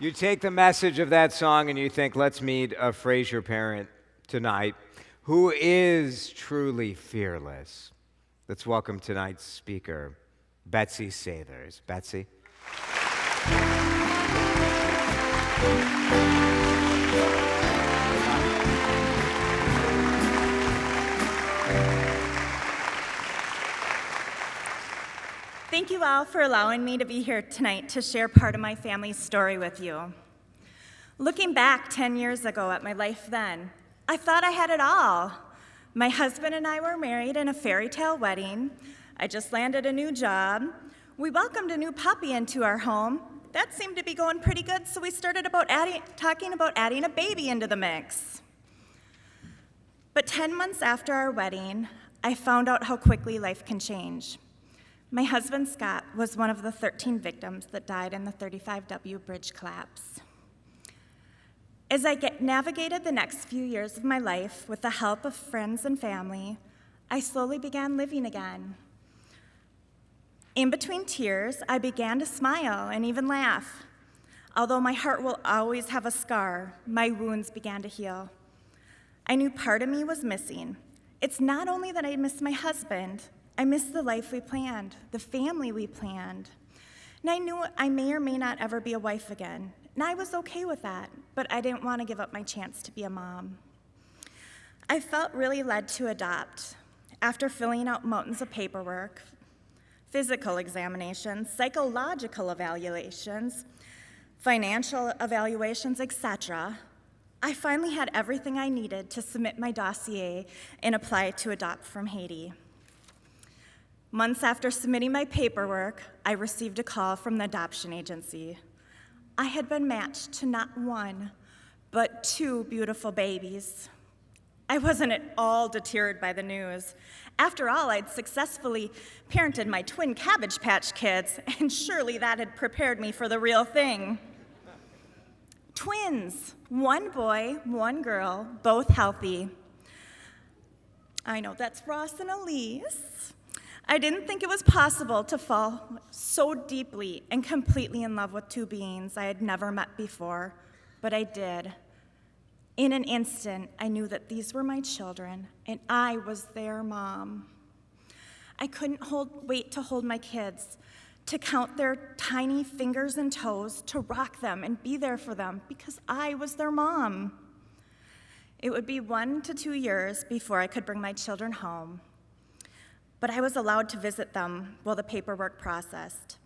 You take the message of that song and you think, let's meet a Fraser parent tonight who is truly fearless. Let's welcome tonight's speaker, Betsy Sathers. Betsy. Thank you all for allowing me to be here tonight to share part of my family's story with you. Looking back 10 years ago at my life then, I thought I had it all. My husband and I were married in a fairy tale wedding. I just landed a new job. We welcomed a new puppy into our home. That seemed to be going pretty good, so we started talking about adding a baby into the mix. But 10 months after our wedding, I found out how quickly life can change. My husband, Scott, was one of the 13 victims that died in the 35W bridge collapse. As I navigated the next few years of my life with the help of friends and family, I slowly began living again. In between tears, I began to smile and even laugh. Although my heart will always have a scar, my wounds began to heal. I knew part of me was missing. It's not only that I miss my husband, I missed the life we planned, the family we planned. And I knew I may or may not ever be a wife again, and I was okay with that, but I didn't want to give up my chance to be a mom. I felt really led to adopt. After filling out mountains of paperwork, physical examinations, psychological evaluations, financial evaluations, etc., I finally had everything I needed to submit my dossier and apply to adopt from Haiti. Months after submitting my paperwork, I received a call from the adoption agency. I had been matched to not one, but two beautiful babies. I wasn't at all deterred by the news. After all, I'd successfully parented my twin Cabbage Patch Kids, and surely that had prepared me for the real thing. Twins, one boy, one girl, both healthy. I know, that's Ross and Elise. I didn't think it was possible to fall so deeply and completely in love with two beings I had never met before, but I did. In an instant, I knew that these were my children, and I was their mom. I couldn't wait to hold my kids, to count their tiny fingers and toes, to rock them and be there for them, because I was their mom. It would be 1 to 2 years before I could bring my children home, but I was allowed to visit them while the paperwork processed.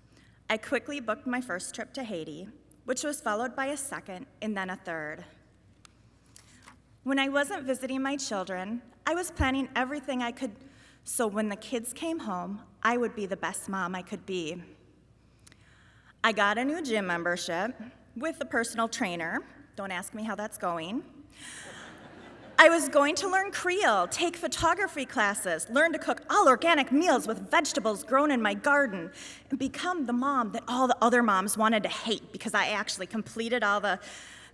I quickly booked my first trip to Haiti, which was followed by a second and then a third. When I wasn't visiting my children, I was planning everything I could so when the kids came home, I would be the best mom I could be. I got a new gym membership with a personal trainer. Don't ask me how that's going. I was going to learn Creole, take photography classes, learn to cook all organic meals with vegetables grown in my garden, and become the mom that all the other moms wanted to hate because I actually completed all the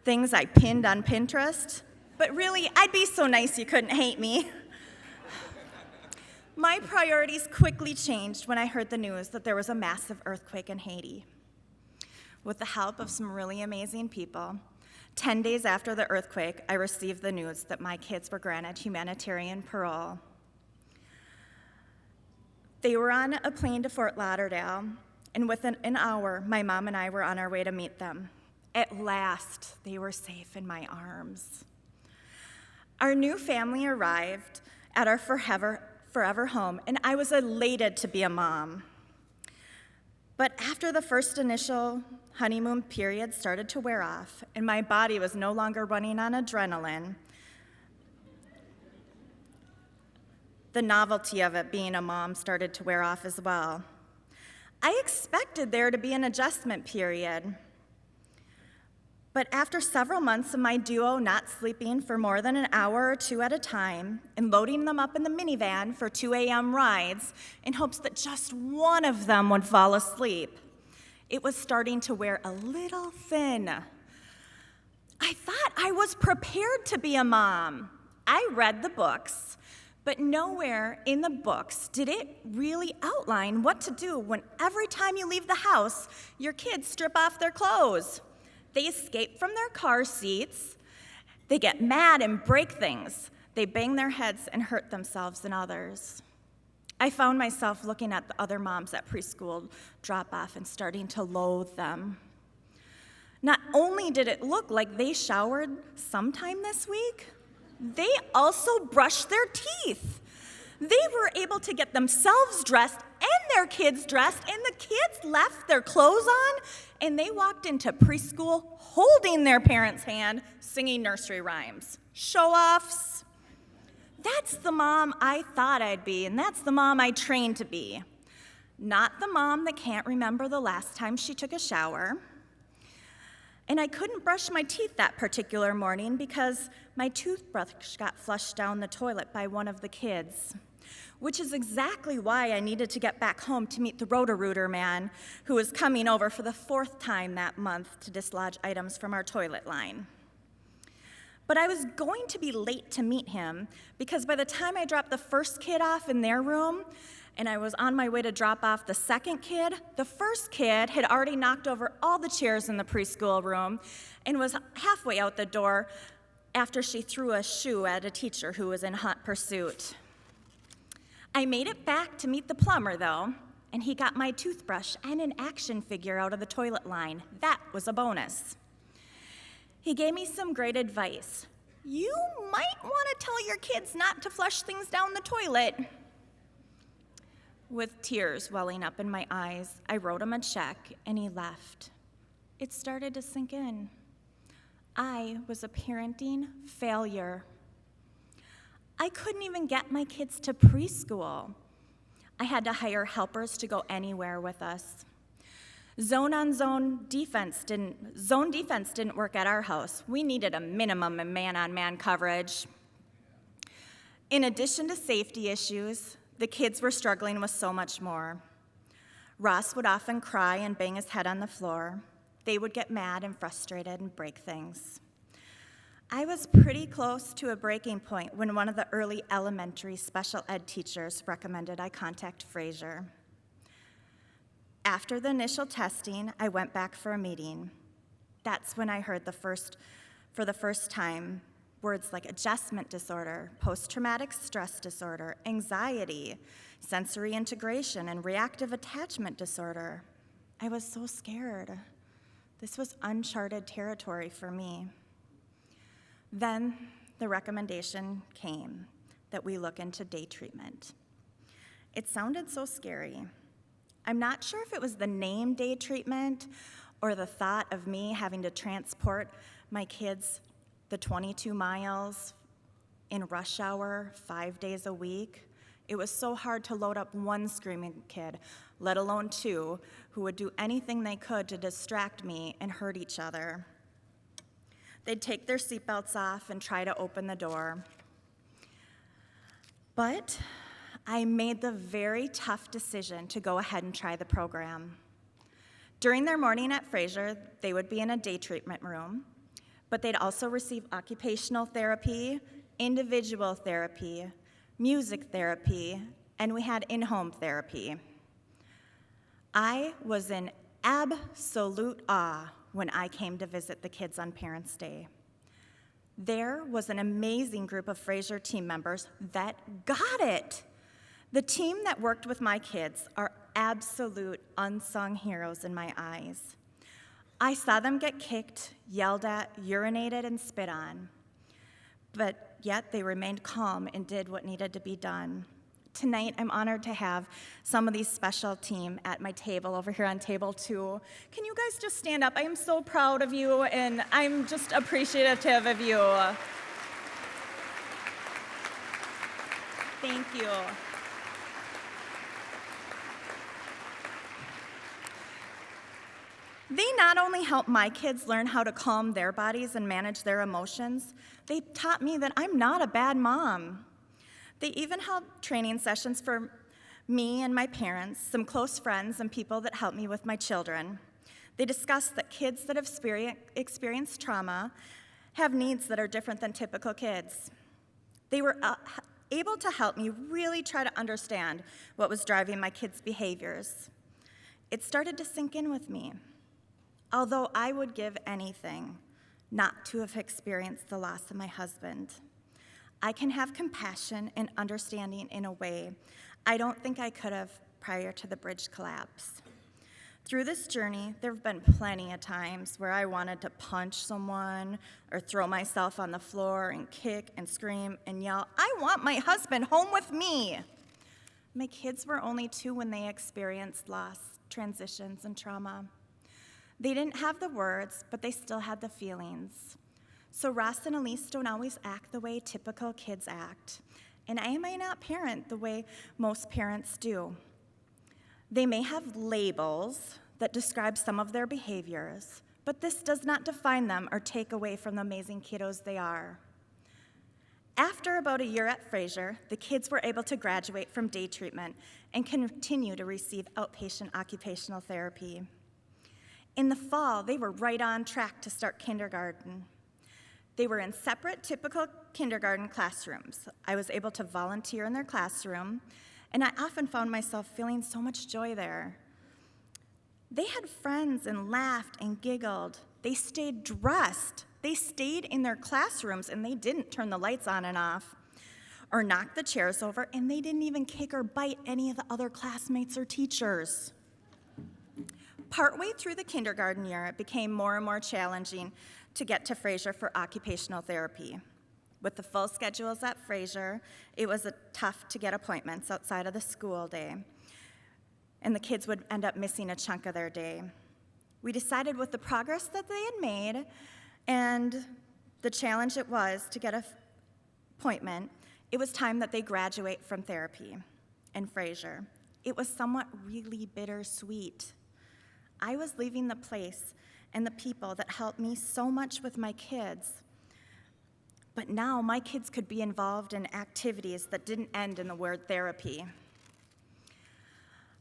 things I pinned on Pinterest. But really, I'd be so nice you couldn't hate me. My priorities quickly changed when I heard the news that there was a massive earthquake in Haiti. With the help of some really amazing people, 10 days after the earthquake, I received the news that my kids were granted humanitarian parole. They were on a plane to Fort Lauderdale, and within an hour, my mom and I were on our way to meet them. At last, they were safe in my arms. Our new family arrived at our forever home, and I was elated to be a mom. But after the first initial honeymoon period started to wear off, and my body was no longer running on adrenaline, the novelty of it being a mom started to wear off as well. I expected there to be an adjustment period. But after several months of my duo not sleeping for more than an hour or two at a time and loading them up in the minivan for 2 a.m. rides in hopes that just one of them would fall asleep, it was starting to wear a little thin. I thought I was prepared to be a mom. I read the books, but nowhere in the books did it really outline what to do when every time you leave the house, your kids strip off their clothes. They escape from their car seats. They get mad and break things. They bang their heads and hurt themselves and others. I found myself looking at the other moms at preschool drop-off and starting to loathe them. Not only did it look like they showered sometime this week, they also brushed their teeth. They were able to get themselves dressed and their kids dressed, and the kids left their clothes on, and they walked into preschool holding their parents' hand, singing nursery rhymes. Show-offs. That's the mom I thought I'd be, and that's the mom I trained to be. Not the mom that can't remember the last time she took a shower. And I couldn't brush my teeth that particular morning because my toothbrush got flushed down the toilet by one of the kids, which is exactly why I needed to get back home to meet the Roto-Rooter man who was coming over for the 4th time that month to dislodge items from our toilet line. But I was going to be late to meet him because by the time I dropped the first kid off in their room and I was on my way to drop off the second kid, the first kid had already knocked over all the chairs in the preschool room and was halfway out the door after she threw a shoe at a teacher who was in hot pursuit. I made it back to meet the plumber, though, and he got my toothbrush and an action figure out of the toilet line. That was a bonus. He gave me some great advice. You might want to tell your kids not to flush things down the toilet. With tears welling up in my eyes, I wrote him a check, and he left. It started to sink in. I was a parenting failure. I couldn't even get my kids to preschool. I had to hire helpers to go anywhere with us. Zone defense didn't work at our house. We needed a minimum of man-on-man coverage. In addition to safety issues, the kids were struggling with so much more. Ross would often cry and bang his head on the floor. They would get mad and frustrated and break things. I was pretty close to a breaking point when one of the early elementary special ed teachers recommended I contact Fraser. After the initial testing, I went back for a meeting. That's when I heard for the first time, words like adjustment disorder, post-traumatic stress disorder, anxiety, sensory integration, and reactive attachment disorder. I was so scared. This was uncharted territory for me. Then the recommendation came that we look into day treatment. It sounded so scary. I'm not sure if it was the name day treatment or the thought of me having to transport my kids the 22 miles in rush hour 5 days a week. It was so hard to load up one screaming kid, let alone 2, who would do anything they could to distract me and hurt each other. They'd take their seatbelts off and try to open the door. But I made the very tough decision to go ahead and try the program. During their morning at Fraser, they would be in a day treatment room, but they'd also receive occupational therapy, individual therapy, music therapy, and we had in-home therapy. I was in absolute awe when I came to visit the kids on Parents' Day. There was an amazing group of Fraser team members that got it. The team that worked with my kids are absolute unsung heroes in my eyes. I saw them get kicked, yelled at, urinated, and spit on, but yet they remained calm and did what needed to be done. Tonight, I'm honored to have some of these special team at my table over here on table 2. Can you guys just stand up? I am so proud of you, and I'm just appreciative of you. Thank you. They not only helped my kids learn how to calm their bodies and manage their emotions, they taught me that I'm not a bad mom. They even held training sessions for me and my parents, some close friends, and people that help me with my children. They discussed that kids that have experienced trauma have needs that are different than typical kids. They were able to help me really try to understand what was driving my kids' behaviors. It started to sink in with me. although I would give anything not to have experienced the loss of my husband. I can have compassion and understanding in a way I don't think I could have prior to the bridge collapse. Through this journey, there have been plenty of times where I wanted to punch someone or throw myself on the floor and kick and scream and yell, "I want my husband home with me!" My kids were only 2 when they experienced loss, transitions, and trauma. They didn't have the words, but they still had the feelings. So Ross and Elise don't always act the way typical kids act, and I may not parent the way most parents do. They may have labels that describe some of their behaviors, but this does not define them or take away from the amazing kiddos they are. After about a year at Fraser, the kids were able to graduate from day treatment and continue to receive outpatient occupational therapy. In the fall, they were right on track to start kindergarten. They were in separate, typical kindergarten classrooms. I was able to volunteer in their classroom, and I often found myself feeling so much joy there. They had friends and laughed and giggled. They stayed dressed. They stayed in their classrooms, and they didn't turn the lights on and off or knock the chairs over, and they didn't even kick or bite any of the other classmates or teachers. Partway through the kindergarten year, it became more and more challenging to get to Fraser for occupational therapy. With the full schedules at Fraser, it was tough to get appointments outside of the school day, and the kids would end up missing a chunk of their day. We decided with the progress that they had made and the challenge it was to get an appointment, it was time that they graduate from therapy in Fraser. It was somewhat really bittersweet. I was leaving the place and the people that helped me so much with my kids. But now my kids could be involved in activities that didn't end in the word therapy.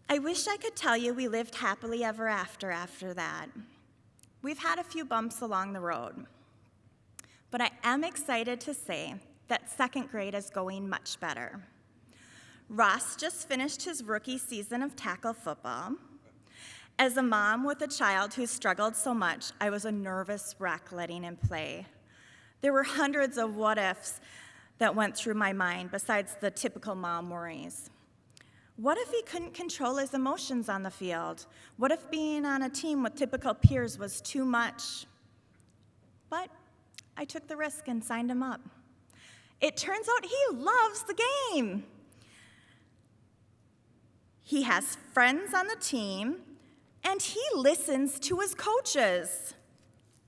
I wish I could tell you we lived happily ever after that. We've had a few bumps along the road. But I am excited to say that second grade is going much better. Ross just finished his rookie season of tackle football. As a mom with a child who struggled so much, I was a nervous wreck letting him play. There were hundreds of what-ifs that went through my mind besides the typical mom worries. What if he couldn't control his emotions on the field? What if being on a team with typical peers was too much? But I took the risk and signed him up. It turns out he loves the game. He has friends on the team, and he listens to his coaches.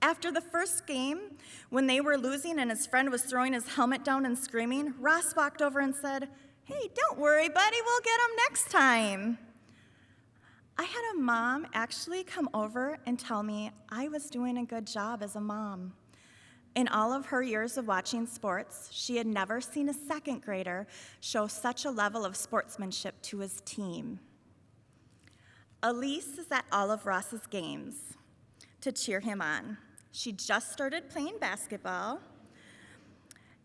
After the first game, when they were losing and his friend was throwing his helmet down and screaming, Ross walked over and said, "Hey, don't worry, buddy, we'll get him next time." I had a mom actually come over and tell me I was doing a good job as a mom. In all of her years of watching sports, she had never seen a second grader show such a level of sportsmanship to his team. Elise is at all of Ross's games to cheer him on. She just started playing basketball,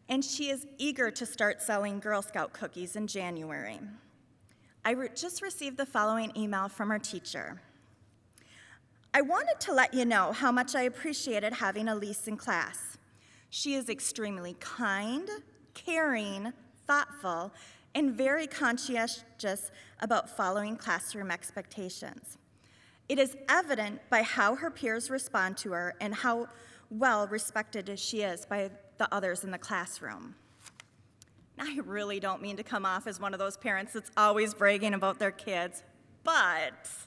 and she is eager to start selling Girl Scout cookies in January. I just received the following email from her teacher. "I wanted to let you know how much I appreciated having Elise in class. She is extremely kind, caring, thoughtful, and very conscientious about following classroom expectations. It is evident by how her peers respond to her and how well respected she is by the others in the classroom." Now, I really don't mean to come off as one of those parents that's always bragging about their kids, but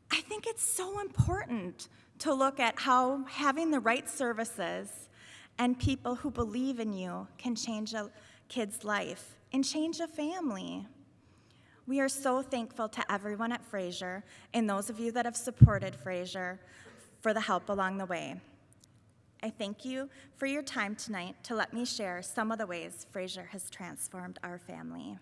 I think it's so important to look at how having the right services and people who believe in you can change a kid's life and change a family. We are so thankful to everyone at Fraser and those of you that have supported Fraser for the help along the way. I thank you for your time tonight to let me share some of the ways Fraser has transformed our family.